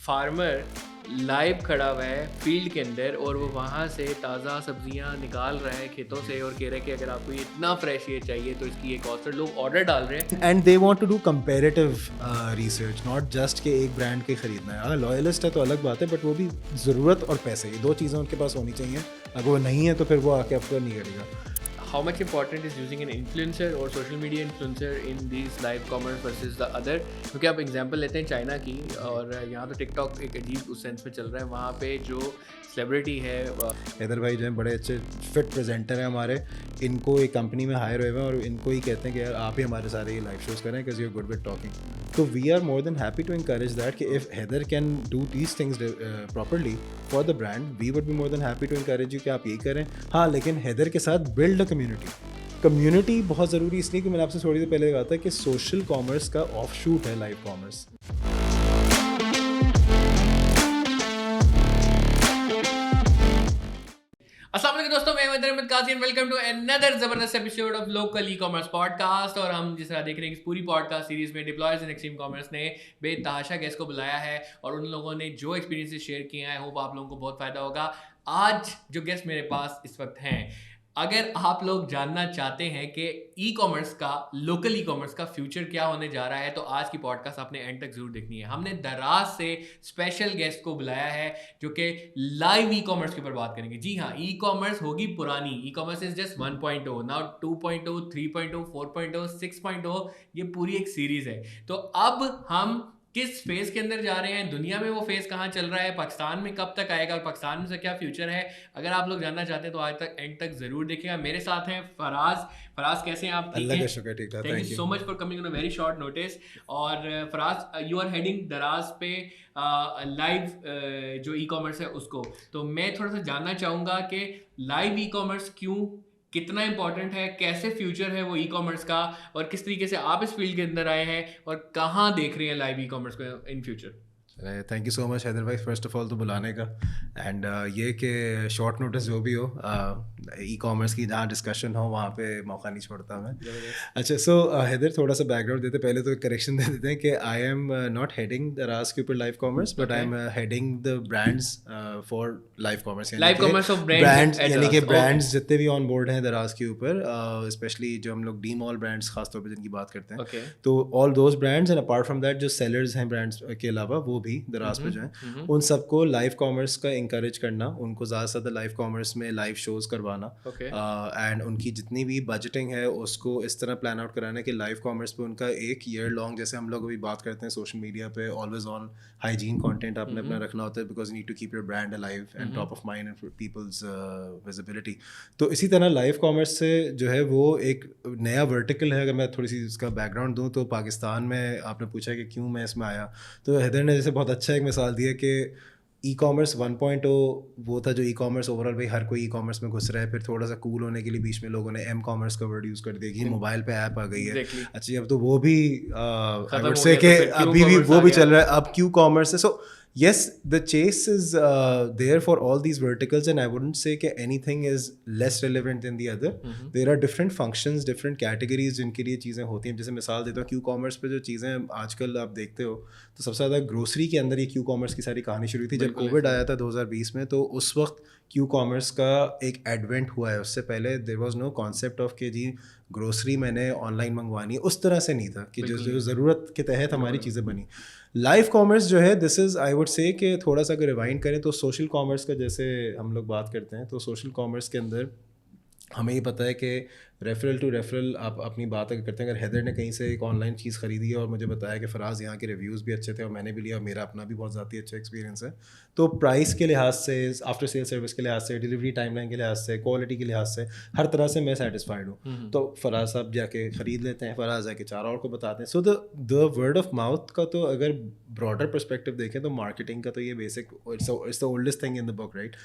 Farmer live खड़ा हुआ है फील्ड के अंदर और वो वहाँ से ताज़ा सब्जियाँ निकाल रहा है खेतों से और कह रहा है कि अगर आपको ये इतना फ्रेश ये चाहिए तो इसकी ये कॉस्ट है. लोग ऑर्डर डाल रहे हैं. And they want to do comparative research, not just कि एक ब्रांड के खरीदना है. अगर लॉयलिस्ट है तो अलग बात है, बट वो भी ज़रूरत और पैसे, ये दो चीज़ें उनके पास होनी चाहिए. अगर वो नहीं है तो फिर वो आके अफसर नहीं करेगा. How much important is using an influencer or social media influencer in these live commerce versus the other? क्योंकि आप एग्जांपल लेते हैं चाइना की, और यहाँ तो टिकटॉक एक अजीब उस सेंस में चल रहा है. वहाँ पे जो सेलिब्रिटी है हैदर भाई जो है बड़े अच्छे फिट प्रेजेंटर हैं हमारे, इनको एक कंपनी में हायर हुए हैं और इनको ही कहते हैं कि यार आप ही हमारे सारे ये लाइव शोज़ करें because you are good with talking. तो we are more than happy to encourage that कि if Haider can do these things properly for the brand, we would be more than happy to encourage you कि आप यही करें. हाँ, लेकिन हैदर के साथ बिल्ड अ कम्युनिटी बहुत ज़रूरी, इसलिए कि मैंने आपसे थोड़ी देर पहले कहा था कि सोशल कॉमर्स का ऑफ शूट है लाइव कॉमर्स. अस्सलाम वालेकुम दोस्तों, मैं अहमद काजी एंड वेलकम टू अनदर जबरदस्त episode of local e commerce podcast. और हम जिस तरह देख रहे हैं इस पूरी पॉडकास्ट सीरीज में डिप्लॉयर्स इन एक्सट्रीम कॉमर्स ने बेतहाशा गेस्ट को बुलाया है और उन लोगों ने जो एक्सपीरियंसेस शेयर किए हैं, होप आप लोगों को बहुत फायदा होगा. आज जो गेस्ट मेरे पास इस वक्त हैं, अगर आप लोग जानना चाहते हैं कि ई कॉमर्स का, लोकल ई कॉमर्स का फ्यूचर क्या होने जा रहा है, तो आज की पॉडकास्ट आपने एंड तक जरूर देखनी है. हमने दराज से स्पेशल गेस्ट को बुलाया है जो कि लाइव ई कॉमर्स के ऊपर बात करेंगे. जी हाँ, ई कॉमर्स होगी पुरानी. E commerce is just 1.0, now 2.0, 3.0, 4.0, 6.0, ये पूरी एक सीरीज है. तो अब हम किस फेज के अंदर जा रहे हैं, दुनिया में वो फेज कहाँ चल रहा है, पाकिस्तान में कब तक आएगा और पाकिस्तान में से क्या फ्यूचर है, अगर आप लोग जानना चाहते हैं तो आज तक एंड तक जरूर देखिएगा. मेरे साथ हैं फराज कैसे हैं आप? अल्लाह का शुक्र, ठीक ठाक. Thank you so much for coming on a very short notice. और फराज, यू आर हेडिंग दराज पे लाइव जो ई कॉमर्स है उसको. तो मैं थोड़ा सा जानना चाहूँगा कि लाइव ई कॉमर्स क्यों, कितना इंपॉर्टेंट है, कैसे फ्यूचर है वो ई कॉमर्स का, और किस तरीके से आप इस फील्ड के अंदर आए हैं और कहाँ देख रहे हैं लाइव ई कॉमर्स को in future. Thank you so much Haider भाई, फर्स्ट ऑफ ऑल तो बुलाने का. एंड ये कि शॉर्ट नोटिस जो भी हो, ई कॉमर्स की जहाँ डिस्कशन हो वहाँ पे मौका नहीं छोड़ता मैं. अच्छा, सो हैदर थोड़ा सा बैकग्राउंड देते, पहले तो करेक्शन दे देते हैं कि आई एम नॉट हेडिंग दराज के ऊपर live commerce, but I am heading the brands for live commerce. Live commerce of brands यानी कि ब्रांड्स जितने भी ऑन बोर्ड हैं दराज के ऊपर, स्पेशली जो हम लोग डी मॉल ब्रांड्स खासतौर पर जिनकी बात करते हैं, तो all those brands and apart from that जो सेलर्स हैं ब्रांड्स के अलावा वो भी दराज पे जो है, उन सबको लाइव कॉमर्स का इंकरेज करना, उनको ज़्यादा से ज़्यादा लाइव कॉमर्स में लाइव शोज़ करवाना, एंड उनकी जितनी भी बजटिंग है उसको इस तरह प्लान आउट कराना कि लाइव कॉमर्स पे उनका एक ईयर लॉन्ग, जैसे हम लोग अभी बात करते हैं सोशल मीडिया पे ऑलवेज ऑन हाइजीन कंटेंट आपने अपना रखना होता है, because you need to keep your brand alive and top of mind and people's visibility. तो इसी तरह लाइव कॉमर्स से जो है वो एक नया वर्टिकल है. अगर मैं थोड़ी सी इसका बैकग्राउंड दूँ तो पाकिस्तान में आपने पूछा कि क्यों मैं इसमें आया, तो हैदर ने जैसे बहुत अच्छा एक मिसाल दी है कि ई कॉमर्स 1.0 वो था जो ई कॉमर्स ओवरऑल भाई हर कोई ई कॉमर्स में घुस रहा है. फिर थोड़ा सा कूल होने के लिए बीच में लोगों ने एम कॉमर्स का वर्ड यूज़ कर दिया कि मोबाइल पे ऐप आ गई है. अच्छा, अब तो वो भी आई वुड से कि अभी भी वो भी चल रहा है, अब क्यू कॉमर्स है. सो yes, the chase is there for all these verticals, and I wouldn't say that anything is less relevant than the other. There are different functions, different categories जिनके लिए चीज़ें होती हैं. जैसे मिसाल देता हूँ, क्यू कॉमर्स पे जो चीज़ें आजकल आप देखते हो, तो सबसे ज़्यादा ग्रोसरी के अंदर ये क्यू कॉमर्स की सारी कहानी शुरू हुई थी. जब कोविड आया था 2020 में, तो उस वक्त क्यू कॉमर्स का एक एडवेंट हुआ है. उससे पहले there was no concept of कि जी ग्रोसरी मैंने ऑनलाइन मंगवानी है, उस तरह से नहीं था कि जो ज़रूरत के तहत हमारी चीज़ें बनी. लाइव कॉमर्स जो है, this is I would say कि थोड़ा सा अगर रिवाइंड करें तो सोशल कॉमर्स का जैसे हम लोग बात करते हैं, तो सोशल कॉमर्स के अंदर हमें ये पता है कि रेफरल टू रेफरल आप अपनी बात अगर करते हैं. अगर हैदर ने कहीं से एक ऑनलाइन चीज़ ख़रीदी है और मुझे बताया कि फ़राज़ यहाँ के रिव्यूज़ भी अच्छे थे और मैंने भी लिया और मेरा अपना भी बहुत ज़्यादा अच्छा एक्सपीरियंस है, तो प्राइस के लिहाज से, आफ्टर सेल सर्विस के लिहाज से, डिलीवरी टाइमलाइन के लिहाज से, क्वालिटी के लिहाज से, हर तरह से मैं सेटिस्फाइड हूँ. तो फ़राज़ साहब जाके ख़रीद लेते हैं, फ़राज़ जाके 4 और को बताते हैं. So the word of mouth का तो अगर ब्रॉडर पर्सपेक्टिव देखें तो मार्केटिंग का तो ये basic, it's the oldest thing in the book, right.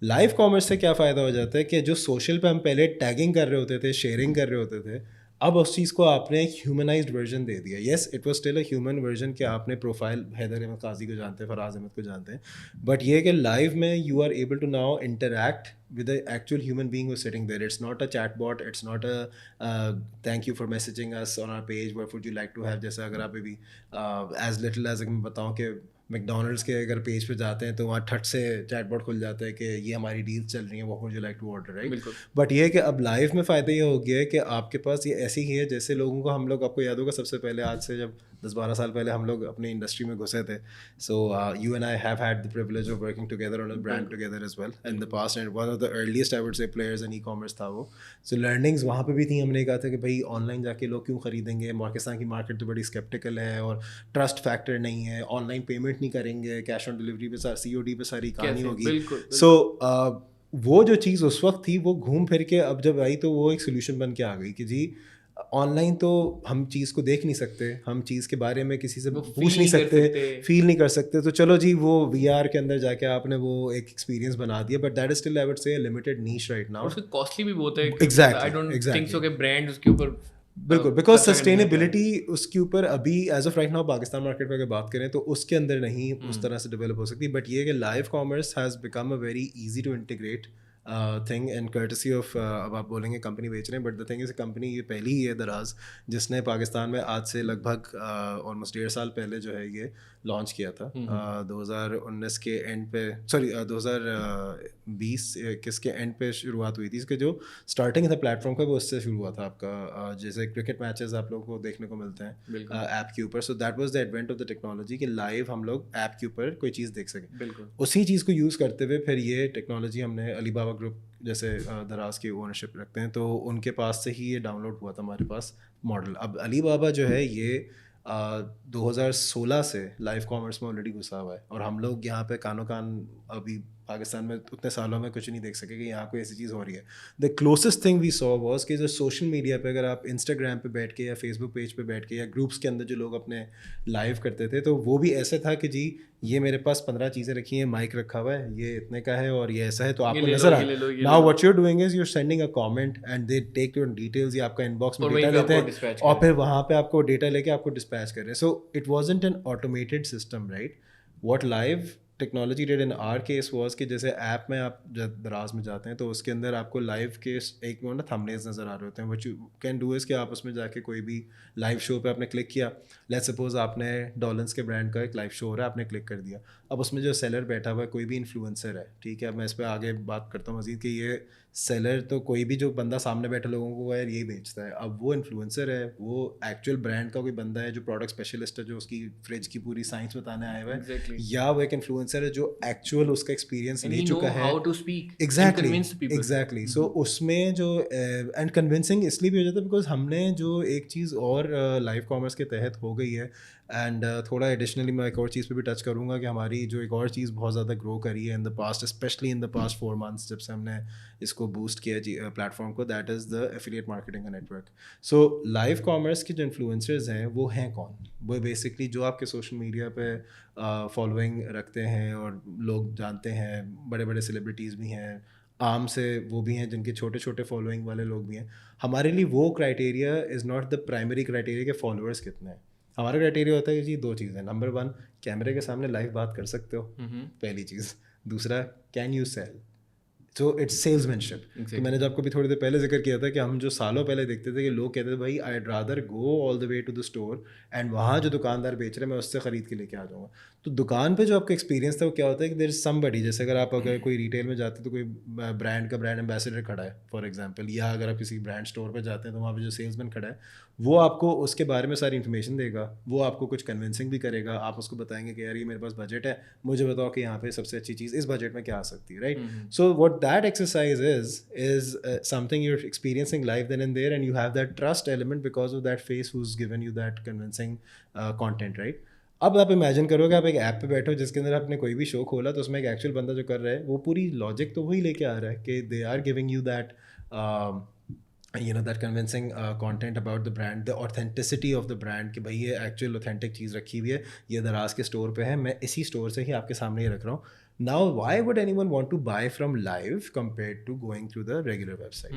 Live commerce से क्या फ़ायदा हो जाता है कि जो सोशल पे हम पहले टैगिंग कर रहे होते थे, शेयरिंग कर रहे होते थे, अब उस चीज़ को आपने एक ह्यूमनाइज्ड वर्जन दे दिया. Yes, it was still a human version कि आपने प्रोफाइल हैदर अहमद काजी को जानते हैं, फराज अहमद को जानते हैं, बट ये कि लाइव में you are able to now interact with the actual human being who's sitting there. It's not a chatbot, it's not a thank you for messaging us on our page, what would you like to have. जैसा अगर आप अभी as little as मैं बताऊँ कि McDonald's के अगर page पे जाते हैं तो वहाँ ठट से चैटबॉट खुल जाता है कि ये हमारी डील्स चल रही हैं, what would you like to order, right. But ये है कि अब लाइव में फ़ायदा ये हो गया है कि आपके पास ये ऐसी ही है जैसे लोगों को हम लोग, आपको याद होगा सबसे पहले आज से जब 10-12 साल पहले हम लोग अपनी इंडस्ट्री में घुसे थे. So you and I have had the privilege of working together on a brand together as well in the past, and one of the earliest I would say players in e-commerce था वो. सो learnings वहाँ पे भी थी. हमने कहा था कि भाई ऑनलाइन जाके लोग क्यों खरीदेंगे, पाकिस्तान की मार्केट तो बड़ी स्केप्टिकल है और ट्रस्ट फैक्टर नहीं है, ऑनलाइन पेमेंट नहीं करेंगे, कैश ऑन डिलीवरी पे COD पे सारी कहानी होगी. सो वो जो चीज़ उस वक्त थी वो घूम फिर के अब जब आई तो वो एक सोल्यूशन बन के आ गई कि जी ऑनलाइन तो हम चीज़ को देख नहीं सकते, हम चीज़ के बारे में किसी से पूछ नहीं सकते, फील नहीं कर सकते, तो चलो जी वो VR के अंदर जाके आपने वो एक एक्सपीरियंस बना दिया. But that is still I would से लिमिटेड नीश राइट नाउ. उसको कॉस्टली भी बहुत है. Exactly, I don't think so कि ब्रांड उसके ऊपर बिल्कुल, बिकॉज सस्टेनेबिलिटी उसके ऊपर अभी as of right now Pakistan market में अगर बात करें तो उसके अंदर नहीं उस तरह से डेवलप हो सकती. बट ये कि live commerce has become a very easy to integrate thing and courtesy of, अब आप बोलेंगे कंपनी बेच रहे हैं, but the thing is company ये पहली ही है दराज जिसने पाकिस्तान में आज से लगभग ऑलमोस्ट 1.5 साल पहले जो है ये लॉन्च किया था. 2019 के एंड पे, सॉरी 2020-21 के एंड पे शुरुआत हुई थी. इसके जो स्टार्टिंग था प्लेटफॉर्म का वो उससे शुरू हुआ था आपका, जैसे क्रिकेट मैचेस आप लोगों को देखने को मिलते हैं ऐप के ऊपर. So that was the advent of the technology कि लाइव हम लोग ऐप के ऊपर कोई चीज़ देख सकें. बिल्कुल उसी चीज़ को यूज़ करते हुए फिर ये टेक्नोलॉजी हमने अली बाबा ग्रुप जैसे दराज की ओनरशिप रखते हैं तो उनके पास से ही ये डाउनलोड हुआ था हमारे पास मॉडल. अब अली बाबा जो है ये 2016 से लाइव कॉमर्स में ऑलरेडी घुसा हुआ है और हम लोग यहाँ पे कानो कान अभी पाकिस्तान में उतने सालों में कुछ नहीं देख सके कि यहाँ कोई ऐसी चीज़ हो रही है. The closest thing we saw was कि जो सोशल मीडिया पे अगर आप इंस्टाग्राम पे बैठ के या फेसबुक पेज पे बैठ के या ग्रुप्स के अंदर जो लोग अपने लाइव करते थे तो वो भी ऐसे था कि जी ये मेरे पास 15 चीज़ें रखी हैं, माइक रखा हुआ है, ये इतने का है और ये ऐसा है, तो आपको नजर आ. Now what you are doing is you are sending a comment and they take your details, या आपका इनबॉक्स में डेटा लेते हैं और फिर वहाँ पे आपको डेटा लेके आपको डिस्पैच कर रहे हैं. So it wasn't an automated system, right. What live technology did in our case was कि जैसे ऐप में आप जब दराज में जाते हैं तो उसके अंदर आपको लाइव के एक ना थंबनेल्स नज़र आ रहे होते हैं. What you can do is कि आप उसमें जाके कोई भी लाइव शो पे आपने क्लिक किया, लेट्स सपोज आपने डॉलन्स के ब्रांड का एक लाइव शो हो रहा है, आपने क्लिक कर दिया. अब उसमें जो सेलर बैठा हुआ है कोई भी इन्फ्लुएंसर है, ठीक है, अब मैं इस पर आगे बात करता हूँ मज़ीद कि ये सेलर तो कोई भी जो बंदा सामने बैठे लोगों को यार यही बेचता है. अब वो इन्फ्लुएंसर है, वो एक्चुअल ब्रांड का कोई बंदा है जो प्रोडक्ट स्पेशलिस्ट है जो उसकी फ्रिज की पूरी साइंस बताने आया हुआ है, exactly. या वो एक इन्फ्लुएंसर है जो एक्चुअल उसका एक्सपीरियंस ले चुका है, एग्जैक्टली. सो उसमें जो एंड कन्विंसिंग इसलिए भी हो जाता है बिकॉज हमने जो एक चीज़ और लाइव कॉमर्स के तहत हो गई है. एंड थोड़ा एडिशनली मैं एक और चीज़ पे भी टच करूँगा कि हमारी जो एक और चीज़ बहुत ज़्यादा ग्रो करी है इन the past, specially in the past 4 months जब से हमने इसको बूस्ट किया प्लेटफॉर्म को, that is the affiliate marketing का नेटवर्क. सो लाइव कॉमर्स के जो इन्फ्लुएंसर्स हैं वो हैं कौन? वो बेसिकली जो आपके सोशल मीडिया पे फॉलोइंग रखते हैं और लोग जानते हैं, बड़े बड़े सेलिब्रिटीज़ भी हैं, आम से वो भी हैं जिनके छोटे छोटे फॉलोइंग वाले लोग भी हैं. हमारे लिए वो criteria is not the primary criteria के फॉलोअर्स कितने हैं. हमारा क्राइटेरिया होता है कि जी 2 चीज़ें. नंबर 1, कैमरे के सामने लाइव बात कर सकते हो, पहली चीज़. दूसरा, can you sell. So it's salesmanship. तो मैंने जो आपको भी थोड़ी देर पहले जिक्र किया था कि हम जो सालों पहले देखते थे कि लोग कहते थे भाई I rather go all the way to the store and वहाँ जो दुकानदार बेच रहे हैं मैं उससे ख़रीद के लेके आ जाऊँगा. तो दुकान पे जो आपका एक्सपीरियंस था वो क्या होता है कि देयर इज समबडी, जैसे अगर आप अगर कोई रिटेल में जाते हैं तो कोई ब्रांड का ब्रांड एम्बेसडर खड़ा है फॉर एग्जांपल, या अगर आप किसी ब्रांड स्टोर पे जाते हैं तो वहाँ पे जो सेल्समैन खड़ा है वो आपको उसके बारे में सारी इन्फॉर्मेशन देगा, वो आपको कुछ कन्विंसिंग भी करेगा. आप उसको बताएंगे कि यार ये मेरे पास बजट है, मुझे बताओ कि यहाँ पे सबसे अच्छी चीज़ इस बजट में क्या आ सकती है, right. So what that exercise is something you're experiencing live then and there, and you have that trust element because of that face who's given you that convincing content, right. अब आप imagine करो कि आप एक app पे बैठो जिसके अंदर आपने कोई भी शो खोला तो उसमें एक एक्चुअल बंदा जो कर रहा है वो पूरी लॉजिक तो वही लेके आ रहा है कि they are giving you that that convincing content about the brand, the authenticity of the brand कि भाई ये actual authentic चीज़ रखी हुई है, ये दराज के स्टोर पे है, मैं इसी स्टोर से ही आपके सामने ही रख रहा हूँ. Now why would anyone want to buy from live compared to going through the regular website?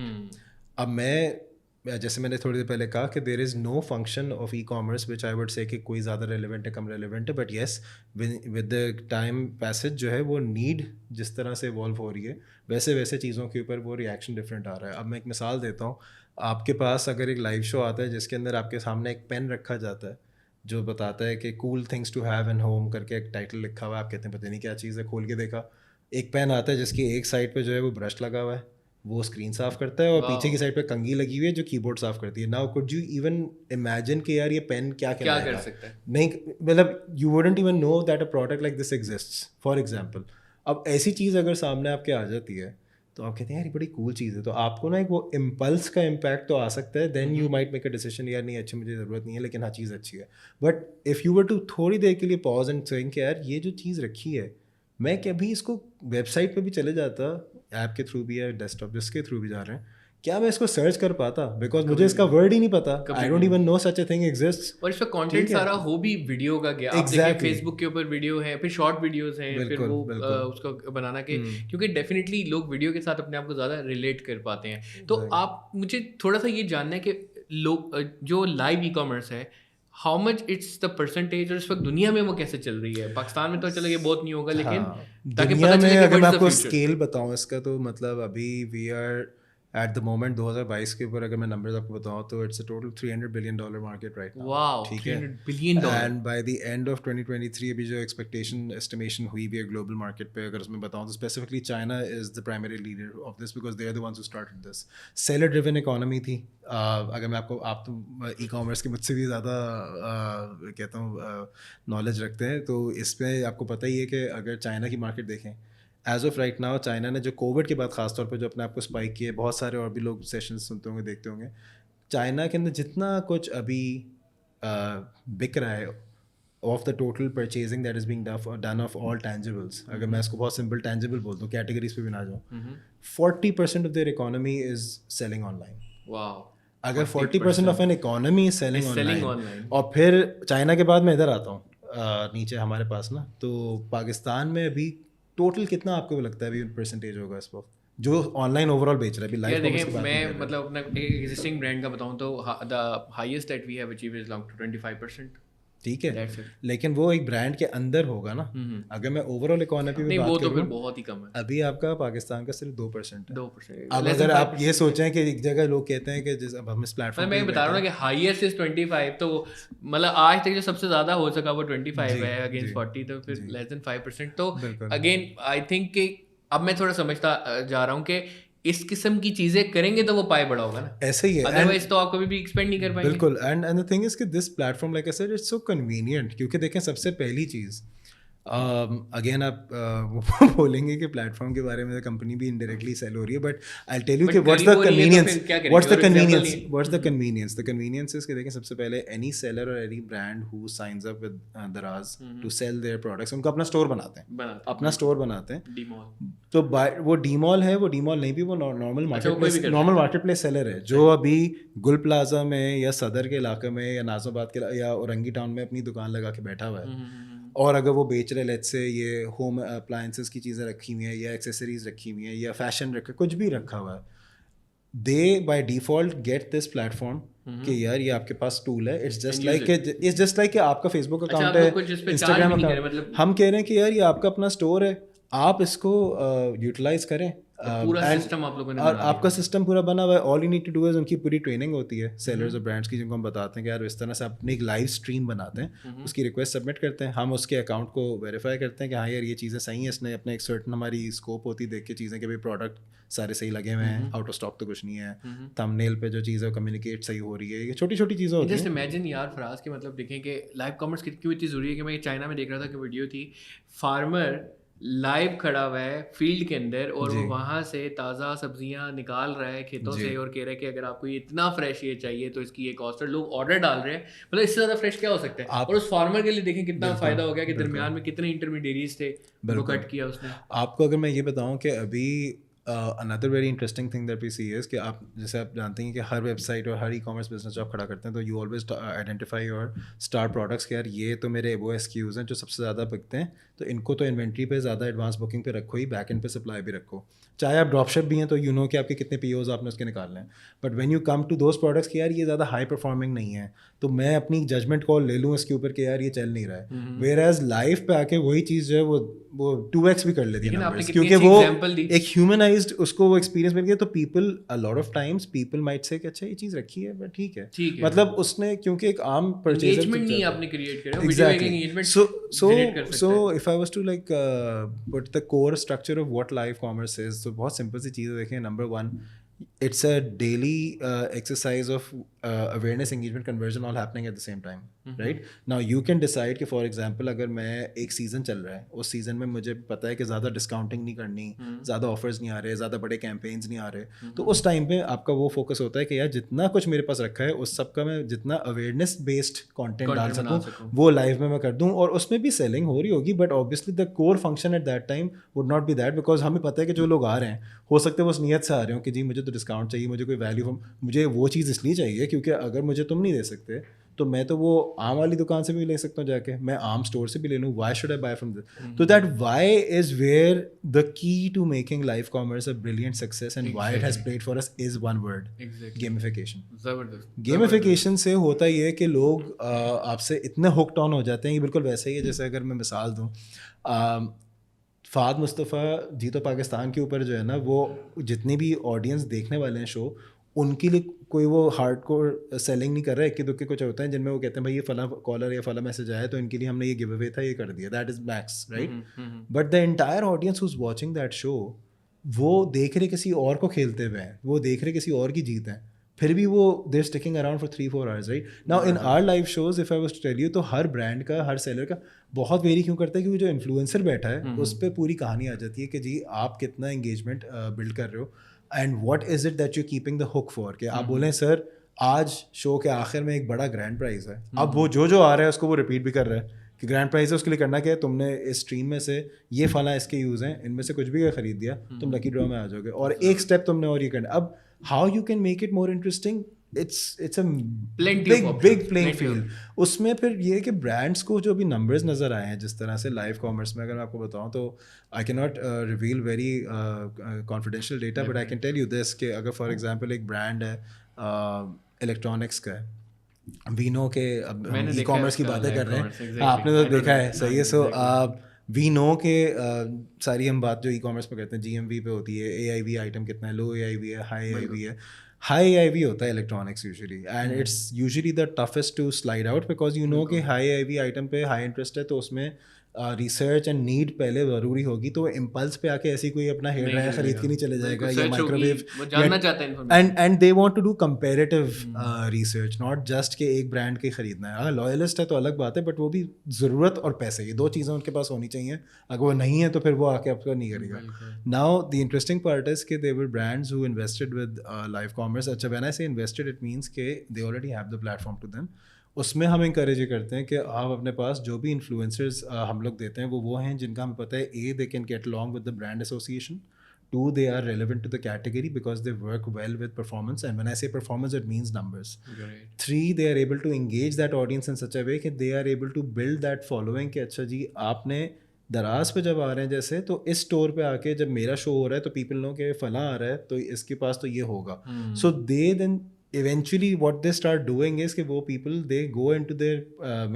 अब मैं जैसे मैंने थोड़ी देर पहले कहा कि there is no function of e commerce which I would say कि कोई ज़्यादा रेलिवेंट है कम रेलिवेंट है, but yes with the time passage जो है वो नीड जिस तरह से इवॉल्व हो रही है वैसे वैसे चीज़ों के ऊपर वो रिएक्शन डिफरेंट आ रहा है. अब मैं एक मिसाल देता हूँ. आपके पास अगर एक लाइव शो आता है जिसके अंदर आपके सामने एक पेन रखा जाता है, जो बताता है कि cool things to have in home करके एक टाइटल लिखा हुआ है, आप कहते हैं पता नहीं क्या चीज़ है, खोल के देखा, एक पेन आता है जिसकी एक साइड पे जो है वो ब्रश लगा हुआ है, वो स्क्रीन साफ करता है, और पीछे की साइड पे कंघी लगी हुई है जो कीबोर्ड साफ करती है. Now could you even imagine कि यार ये पेन क्या कर सकता है? नहीं, मतलब you wouldn't even know that a product like this exists for example. अब ऐसी चीज़ अगर सामने आपके आ जाती है तो आप कहते हैं यार ये बड़ी कूल चीज़ है, तो आपको ना एक वो इम्पल्स का इम्पैक्ट तो आ सकता है, then you might make a decision यार नहीं अच्छी, मुझे ज़रूरत नहीं है, लेकिन हाँ चीज़ अच्छी है. But if you were to थोड़ी देर के लिए पॉज एंड थिंक कि यार ये जो चीज़ रखी है, मैं कभी इसको वेबसाइट पे भी चले जाता, ऐप के थ्रू भी या डेस्कटॉप जिसके थ्रू भी जा रहे हैं, क्या मैं इसको सर्च कर पाता? बिकॉज मुझे इसका वर्ड ही नहीं पता. I don't even know such a thing exists. और इसका कंटेंट सारा हो भी वीडियो का गया. आप देखिए फेसबुक के ऊपर वीडियो है, फिर शॉर्ट वीडियोस हैं, फिर वो उसको बनाना के, क्योंकि डेफिनेटली लोग वीडियो के साथ अपने आप को ज़्यादा रिलेट कर पाते हैं. तो आप मुझे थोड़ा सा ये जानना है कि लोग जो लाइव ई कॉमर्स है, how much it's the percentage, और इस वक्त दुनिया में वो कैसे चल रही है? पाकिस्तान में तो चलो ये बहुत नहीं होगा, लेकिन ताकि दुनिया में अगर मैं आपको स्केल बताऊं इसका, तो मतलब अभी we are at the moment 2022 के ऊपर अगर मैं नंबर्स आपको बताऊं तो it's a total $300 billion market right now. Wow, ठीक है, $300 billion. And by the end of 2023 अभी जो एक्सपेक्टेशन एस्टिमेशन हुई भी है ग्लोबल मार्केट पे, अगर उसमें बताऊं तो specifically China is the primary leader of this because they are the ones who started this. Seller driven economy थी. अगर मैं आपको, आप तो ई कॉमर्स के मुझसे भी ज़्यादा कहता हूँ नॉलेज रखते हैं, तो इस पर आपको पता ही है कि अगर चाइना की मार्केट देखें as of right now, China ने जो कोविड के बाद खासतौर पर जो अपने आप को स्पाइक किए, बहुत सारे और भी लोग सेशंस सुनते होंगे देखते होंगे, चाइना के अंदर जितना कुछ अभी बिक रहा है of the total purchasing that is being done of all tangibles, अगर मैं इसको बहुत सिंपल टैंजिबल बोल दूँ, कैटेगरीज पे भी ना जाऊँ, 40% of their economy is selling online. Wow. अगर 40% of an economy is selling online, और फिर चाइना के बाद मैं इधर आता हूँ नीचे हमारे पास ना, तो पाकिस्तान में अभी टोटल कितना आपको लगता है अभी परसेंटेज होगा इस वक्त जो ऑनलाइन ओवरऑल बेच रहा है? अभी लाइव देखिए, मैं मतलब अपना एग्जिस्टिंग ब्रांड का बताऊं तो the highest that we have achieved is around 25%. ठीक है, लेकिन वो एक ब्रांड के अंदर होगा ना. अगर मैं ओवरऑल इकोनॉमी में बात वो तो फिर बहुत ही कम है. अभी आपका पाकिस्तान का सिर्फ 2% है. 2%. अब अगर आप ये सोचें कि एक जगह लोग कहते हैं कि अब हम इस प्लेटफॉर्म मैं बता रहा हूँ कि हाईएस्ट इज 25, तो मतलब आज तक जो सबसे ज्यादा हो सका वो 25 है अगेंस्ट 40, तो फिर लेस देन 5%. तो अगेन आई थिंक कि अब मैं थोड़ा समझता जा रहा हूँ कि इस किस्म की चीजें करेंगे तो वो पाए बड़ा होगा ना. ऐसे ही है, अदरवाइज तो आप कभी भी एक्सपेंड नहीं कर पाएंगे. बिल्कुल. एंड द थिंग इज कि this platform like I said it's so convenient, क्योंकि देखें सबसे पहली चीज़ अगेन आप बोलेंगे कि प्लेटफॉर्म के बारे में कंपनी भी इनडायरेक्टली सेल हो रही है, बट आई टेल यू कि what's the convenience. The convenience is कि देखें सबसे पहले एनी सेलर और any brand who science up with दराज टू सेल देयर प्रोडक्ट्स, उनको अपना स्टोर बनाते हैं, अपना स्टोर बनाते हैं. तो वो डीमॉल है, वो डीमॉल नहीं भी, वो नॉर्मल मार्केट प्लेस सेलर है जो अभी गुल प्लाजा में या सदर के इलाके में या नाज़िमाबाद के या औरंगी टाउन में अपनी दुकान लगा के बैठा हुआ है. और अगर वो बेच रहे लेट्स से ये होम अप्लायंसेस की चीज़ें रखी हुई हैं या एक्सेसरीज रखी हुई हैं या फैशन रखा, कुछ भी रखा हुआ है, they by default get this platform कि यार ये आपके पास टूल है. इट्स जस्ट लाइक कि आपका फेसबुक अकाउंट है, इंस्टाग्राम अकाउंट, हम कह रहे हैं कि यार ये आपका अपना स्टोर है, आप इसको यूटिलाइज करें. पूरा सिस्टम आप लोगों ने और आपका सिस्टम पूरा बना हुआ है. All you need to do is, उनकी पूरी ट्रेनिंग होती है सेलर्स और ब्रांड्स की, जिनको हम बताते हैं कि यार इस तरह से अपनी एक लाइव स्ट्रीम बनाते हैं, उसकी रिक्वेस्ट सबमिट करते हैं, हम उसके अकाउंट को वेरीफाई करते हैं कि हाँ यार ये चीज़ें सही हैं, इसने अपने एक सर्टन हमारी स्कोप होती है देख के चीज़ें कि भाई प्रोडक्ट सारे सही लगे हुए हैं, आउट ऑफ स्टॉक तो कुछ नहीं है, थंबनेल पे जो चीज़ है कम्युनिकेट सही हो रही है, ये छोटी छोटी चीज़ें होती हैं. जस्ट इमेजिन यार फराज के मतलब देखें कि लाइव कॉमर्स क्यों इतनी ज़रूरी है कि मैं चाइना में देख रहा था कि वीडियो थी, फार्मर लाइव खड़ा हुआ है फील्ड के अंदर और वो वहाँ से ताज़ा सब्जियाँ निकाल रहा है खेतों से और कह रहा है कि अगर आपको ये इतना फ्रेश ये चाहिए तो इसकी ये कॉस्ट है. लोग ऑर्डर डाल रहे हैं, मतलब इससे ज़्यादा फ्रेश क्या हो सकता है. और उस फार्मर के लिए देखें कितना फ़ायदा हो गया कि दरमियान में कितने इंटरमीडिएरीज थे, वो कट किया उसने. आपको अगर मैं ये बताऊँ कि अभी another very interesting thing that we see is कि आप जैसे आप जानते हैं कि हर वेबसाइट और हर ई कॉमर्स बिजनेस जो आप खड़ा करते हैं तो you always identify your star products कि यार ये तो मेरे वो SKUs हैं जो सबसे ज़्यादा बिकते हैं, तो इनको तो इन्वेंट्री पे ज़्यादा एडवांस बुकिंग पे रखो ही, बैक एंड पे सप्लाई भी रखो. चाहे आप ड्रॉपशिप भी हैं तो यू नो कि आपके कितने POs आपने उसके निकालने हैं, but when you come to those products कि यार ये ज़्यादा हाई परफॉर्मिंग नहीं है, तो मैं अपनी जजमेंट कॉल ले लूँ इसके ऊपर कि यार ये चल नहीं रहा है. वेयर एज लाइव पे आके वही चीज़ जो है वो 2x भी कर लेती है, क्योंकि वो एक ह्यूमन personalized उसको वो experience मिल गया तो people a lot of times people might say कि अच्छा ये चीज़ रखी है but ठीक है मतलब उसने क्योंकि एक आम purchaser engagement नहीं आपने create करा video engagement generate कर सकता है. So if I was to like put the core structure of what live commerce is, तो बहुत simple सी चीज़ देखें. Number one, it's a daily exercise of awareness, engagement, conversion all happening at the same time, right? Now you can decide कि for example अगर मैं एक season चल रहा है, उस season में मुझे पता है कि ज़्यादा discounting नहीं करनी, ज़्यादा offers नहीं आ रहे, ज़्यादा बड़े campaigns नहीं आ रहे, तो उस time पे आपका वो focus होता है कि यार जितना कुछ मेरे पास रखा है उस सब का मैं जितना awareness based content डाल सकूँ वो live में मैं कर दूँ, और उसमें भी selling हो रही होगी, but obviously the core function at that time would not be that, because हमें पता है कि जो लोग आ रहे हैं हो सकते हैं वो उस नीयत से आ रहे हो कि जी मुझे तो डिस्काउंट चाहिए, मुझे कोई वैल्यू, मुझे वो चीज़ इसलिए चाहिए क्योंकि अगर मुझे तुम नहीं दे सकते तो मैं तो वो आम वाली दुकान से भी ले सकता हूँ जाके, मैं आम स्टोर से भी ले लूँ. Why should I buy from this? तो that why is where the key to making live commerce a brilliant success and why it has played for us is one word, gamification. Gamification से होता ये है कि लोग आपसे इतने hooked on हो जाते हैं. ये बिल्कुल वैसे ही है जैसे अगर मैं मिसाल दूँ, फ़ाद मुस्तफ़ा जी तो पाकिस्तान के ऊपर जो है ना, वो जितनी भी ऑडियंस देखने वाले हैं शो, उनके लिए कोई वो हार्डकोर सेलिंग नहीं कर रहा है. इक्के दुक्के कुछ होते हैं जिनमें वो कहते हैं भाई ये फला कॉलर या फला मैसेज आया तो इनके लिए हमने ये गिव अवे था, ये कर दिया, that is max, right? But the entire audience who's watching that show, वो देख रहे किसी और को खेलते हुए हैं, वो देख रहे किसी और की जीत है, फिर भी वो they're sticking around for 3-4 hours, right? Now in our live shows if I was to tell you, तो हर ब्रांड का, हर सेलर का बहुत वेरी क्यों करता है, क्योंकि जो इन्फ्लुएंसर बैठा है उस पर पूरी कहानी आ जाती है कि जी आप कितना एंगेजमेंट बिल्ड कर रहे हो and what is it that you keeping the hook for. कि आप बोलें सर आज शो के आखिर में एक बड़ा ग्रैंड प्राइज़ है, अब वो जो आ रहा है उसको वो रिपीट भी कर रहा है कि ग्रैंड प्राइज़ है, उसके लिए करना क्या है, तुमने इस स्ट्रीम में से ये फला इसके यूज़ हैं, इनमें से कुछ भी खरीद दिया तुम लकी ड्रॉ में आ जाओगे, और एक स्टेप तुमने और ये करना. अब how you can make it more interesting, it's a big playing field. उसमें फिर ये है कि ब्रांड्स को जो भी नंबर्स नज़र आए हैं जिस तरह से लाइव कॉमर्स में, अगर मैं आपको बताऊं तो I can not reveal very confidential data, but I can tell you this कि अगर फॉर एग्जांपल एक ब्रांड है इलेक्ट्रॉनिक्स का है, वीनो के, अब हम ई कॉमर्स की बातें कर रहे हैं, आपने तो देखा है, सही है. सो वीनो के सारी हम बात जो ई कॉमर्स पे करते हैं GMV पे होती है, AIV आइटम कितना है, लो AIV है, हाई AIV है. हाई AIV होता है electronics usually, and it's usually the toughest to slide out, because you know कि हाई AIV आइटम पे हाई इंटरेस्ट है, तो उसमें रिसर्च एंड नीड पहले ज़रूरी होगी, तो इम्पल्स पे आके ऐसी कोई अपना हेयर ड्रायर खरीद के नहीं चले जाएगा या microwave, and they want to do comparative research, not just कि एक ब्रांड के खरीदना है. अगर लॉयलिस्ट है तो अलग बात है, बट वो भी ज़रूरत और पैसे, ये दो चीज़ें उनके पास होनी चाहिए. अगर वो नहीं है तो फिर वो आके आपका नहीं करेगा. Now the interesting part is कि there were brands who invested with live commerce. अच्छा, when I say invested it means के they already have the platform to them. उसमें हम इंकरेज करते हैं कि आप अपने पास जो भी इन्फ्लुएंसर्स हम लोग देते हैं वो हैं जिनका हमें पता है A they can get along with the brand association, two they are relevant to the category because they work well with performance, and when I say performance it means numbers. Right. 3 they are able to engage that audience in such a way कि they are able to build that following कि अच्छा जी आपने दराज पे जब आ रहे हैं जैसे, तो इस स्टोर पे आके जब मेरा शो हो रहा है तो पीपल नो कि फला आ रहा है तो इसके पास तो ये होगा. So they then eventually what they start doing is कि वो people they go into their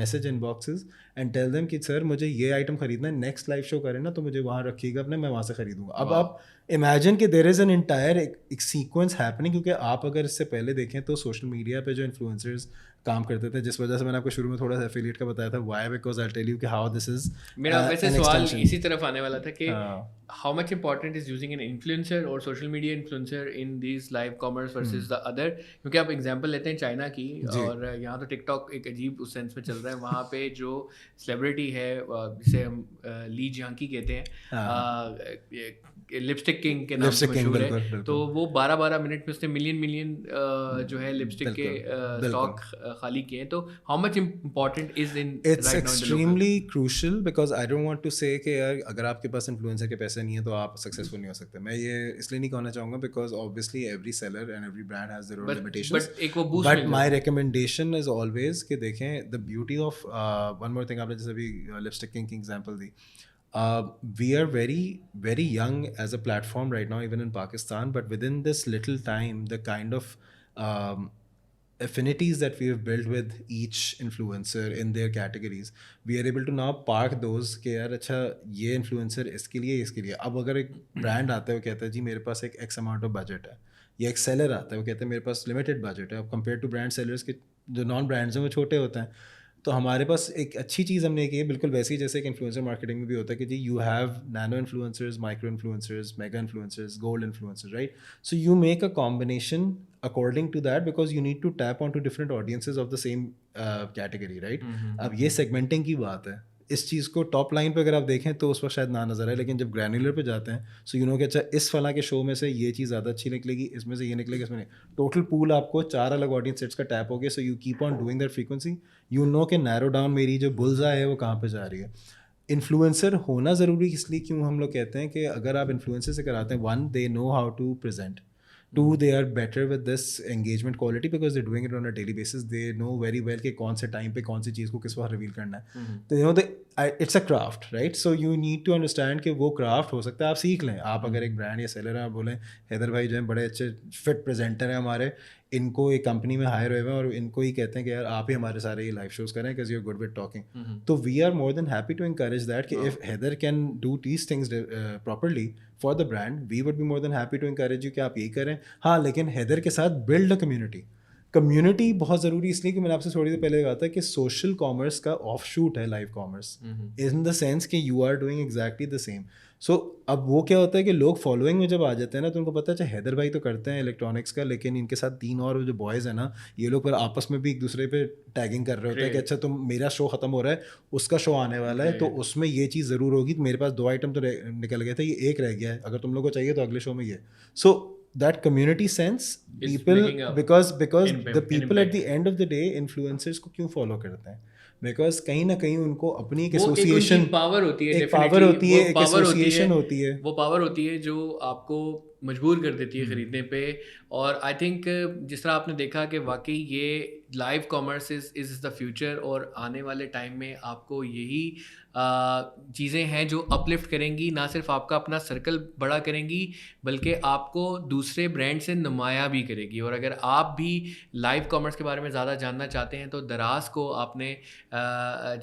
message inboxes and tell them कि सर मुझे ये आइटम खरीदना है, नेक्स्ट लाइव शो करें ना तो मुझे वहाँ रखिएगा अपने, मैं वहाँ से खरीदूंगा. अब आप इमेजिन कि देयर इज़ एन इंटायर एक सीक्वेंस हैपनिंग, क्योंकि आप अगर इससे पहले देखें तो सोशल मीडिया पे जो इन्फ्लुएंसर्स काम करते थे, जिस वजह से मैंने आपको शुरू में थोड़ा सा एफिलिएट का बताया था, why, because I tell you कि हाउ दिस इज. मेरा वैसे सवाल इसी तरफ आने वाला था कि how much important is using an influencer or social media influencer in these live commerce versus the other, क्योंकि आप एग्जांपल लेते हैं चाइना की, और यहाँ तो टिकटॉक एक अजीब उस सेंस में चल रहा है. वहाँ पे जो सेलिब्रिटी है जिसे हम ली जियांकी कहते हैं, लिपस्टिक किंग के नाम से मशहूर है, तो वो 12-12 मिनट में उसने मिलियन जो है लिपस्टिक के स्टॉक खाली किए हैं. तो how much important is in, it's extremely crucial, because I don't want to say कि यार अगर आपके पास इन्फ्लुएंसर के पैसे नहीं है तो आप सक्सेसफुल नहीं हो सकते. मैं ये इसलिए नहीं कहना चाहूँगा because obviously every seller and every brand has their own limitations, but my recommendation is always कि देखें the beauty of one more thing. आपने जैसे अभी लिपस्टिक किंग की example the, we are very young as a platform right now, even in Pakistan, but within this little time the kind of affinities that we have built with each influencer in their categories, we are able to now park those कि यार अच्छा ये influencer इसके लिए अब अगर एक brand आता है वो कहता है जी मेरे पास एक X amount of budget है, या एक seller आता है वो कहता है मेरे पास limited budget है, अब compared to brand sellers के जो non brands हैं वो छोटे होते हैं, तो हमारे पास एक अच्छी चीज़ हमने की है बिल्कुल वैसी जैसे एक इन्फ्लुएंसर मार्केटिंग में भी होता है कि जी you have nano influencers, micro influencers, mega influencers, gold influencers, right? So you make a combination according to that because you need to tap onto different audiences of the same category, right? अब ये segmenting की बात है, इस चीज़ को top line पे अगर आप देखें तो उस वक्त शायद ना नज़र आए, लेकिन जब ग्रैनुलर पे जाते हैं सो यू नो कि अच्छा इस फला के शो में से ये चीज़ ज़्यादा अच्छी निकलेगी, इसमें से ये निकलेगी, इसमें नहीं, टोटल पूल आपको 4 अलग ऑडियंस सेट्स का टैप हो गया, so you keep on doing that frequency, you know कि नैरो डाउन मेरी जो बुल्सआई है वो कहाँ पे जा रही है. इन्फ्लुएंसर होना ज़रूरी इसलिए क्यों हम लोग कहते हैं कि अगर आप इन्फ्लुएंसर से कराते हैं, one they know how to present, two they are better with this engagement quality because they're doing it on a daily basis, they know very well कि कौन से टाइम पे कौन सी चीज़ को किस वक्त रिवील करना है, तो you know it's a craft, right? So you need to understand कि वो craft हो सकता है आप सीख लें. आप अगर एक ब्रांड या सेलर हैं, आप बोलें हैदर भाई जो है बड़े अच्छे फिट प्रेजेंटर हैं हमारे, इनको एक कंपनी में हायर हुए हैं और इनको ही कहते हैं कि यार आप ही हमारे सारे ये लाइव शोज करें because you are good with talking, तो we are more than happy to encourage that कि if Haider can do these things properly for the brand, we would be more than happy to encourage you कि आप यही करें. हाँ, लेकिन हैदर के साथ build a community बहुत ज़रूरी इसलिए कि मैंने आपसे थोड़ी देर पहले कहा था कि सोशल कॉमर्स का ऑफ शूट है live commerce, in the sense कि you are doing exactly the same. So अब वो क्या होता है कि लोग फॉलोइंग में जब आ जाते हैं ना तो उनको पता है अच्छा हैदर भाई तो करते हैं इलेक्ट्रॉनिक्स का, लेकिन इनके साथ 3 और जो बॉयज़ हैं ना ये लोग फिर आपस में भी एक दूसरे पे टैगिंग कर रहे होते हैं कि अच्छा तुम मेरा शो ख़त्म हो रहा है, उसका शो आने वाला है, तो उसमें ये चीज़ ज़रूर होगी, मेरे पास 2 आइटम तो निकल गए थे, ये एक रह गया है, अगर तुम लोग को चाहिए तो अगले शो में ये. सो that community sense people because the people at the end of the day influencers को क्यों follow करते हैं, because कहीं ना कहीं उनको अपनी एक एसोसिएशन पावर होती है, एक पावर होती है, एक एसोसिएशन होती है, वो पावर होती है जो आपको मजबूर कर देती है खरीदने पे. और आई थिंक जिस तरह आपने देखा कि वाकई ये live commerce is the future, और आने वाले टाइम में आपको यही चीज़ें हैं जो अपलिफ्ट करेंगी, ना सिर्फ आपका अपना सर्कल बड़ा करेंगी बल्कि आपको दूसरे ब्रांड से नुमाया भी करेगी. और अगर आप भी लाइव कॉमर्स के बारे में ज़्यादा जानना चाहते हैं तो दराज को आपने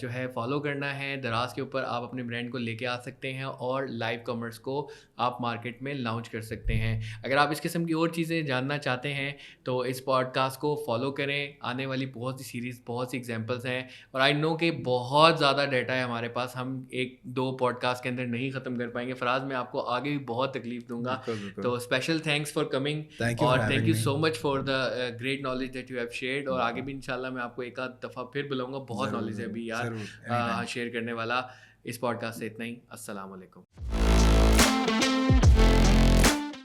जो है फॉलो करना है. दराज के ऊपर आप अपने ब्रांड को लेके आ सकते हैं और लाइव कॉमर्स को आप मार्केट में लॉन्च कर सकते हैं. अगर आप इस किस्म की और चीज़ें जानना चाहते हैं तो इस पॉडकास्ट को फॉलो करें. आने वाली बहुत सी सीरीज़, बहुत सी एग्जांपल्स हैं, और आई नो कि बहुत ज़्यादा डाटा है हमारे पास, हम 1-2 पॉडकास्ट के अंदर नहीं ख़त्म कर पाएंगे. फराज, मैं आपको आगे भी बहुत तकलीफ दूंगा. तो स्पेशल थैंक्स फॉर कमिंग और thank you so much for the great knowledge that you have shared. और आगे भी इंशाल्लाह मैं आपको एक आध दफ़ा फिर बुलाऊंगा. बहुत नॉलेज है अभी यार शेयर करने वाला. इस पॉडकास्ट से इतना ही. अस्सलाम वालेकुम.